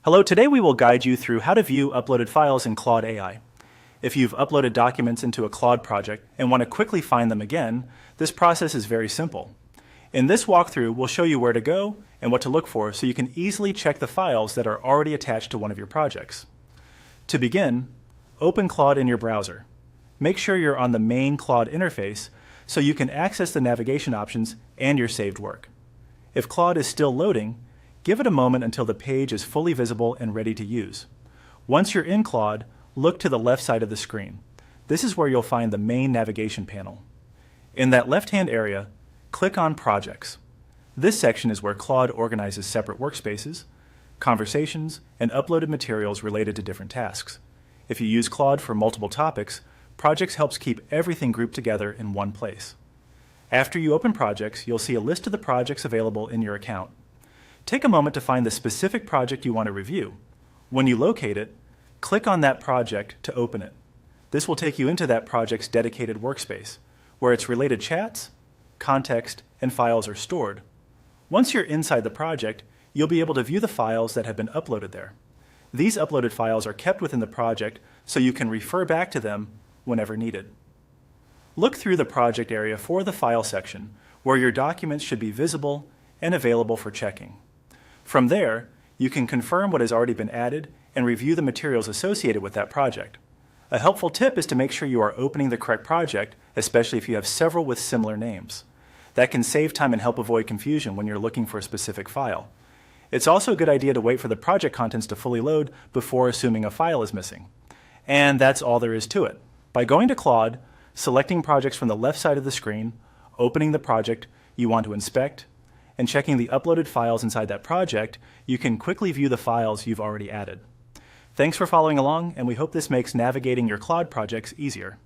Hello, today we will guide you through how to view uploaded files in Claude AI. If you've uploaded documents into a Claude project and want to quickly find them again, this process is very simple. In this walkthrough, we'll show you where to go and what to look for so you can easily check the files that are already attached to one of your projects. To begin, open Claude in your browser. Make sure you're on the main Claude interface so you can access the navigation options and your saved work. If Claude is still loading, give it a moment until the page is fully visible and ready to use. Once you're in Claude, look to the left side of the screen. This is where you'll find the main navigation panel. In that left-hand area, click on Projects. This section is where Claude organizes separate workspaces, conversations, and uploaded materials related to different tasks. If you use Claude for multiple topics, Projects helps keep everything grouped together in one place. After you open Projects, you'll see a list of the projects available in your account. Take a moment to find the specific project you want to review. When you locate it, click on that project to open it. This will take you into that project's dedicated workspace, where its related chats, context, and files are stored. Once you're inside the project, you'll be able to view the files that have been uploaded there. These uploaded files are kept within the project so you can refer back to them whenever needed. Look through the project area for the file section, where your documents should be visible and available for checking. From there, you can confirm what has already been added and review the materials associated with that project. A helpful tip is to make sure you are opening the correct project, especially if you have several with similar names. That can save time and help avoid confusion when you're looking for a specific file. It's also a good idea to wait for the project contents to fully load before assuming a file is missing. And that's all there is to it. By going to Claude, selecting projects from the left side of the screen, opening the project you want to inspect, and checking the uploaded files inside that project, you can quickly view the files you've already added. Thanks for following along, and we hope this makes navigating your Claude projects easier.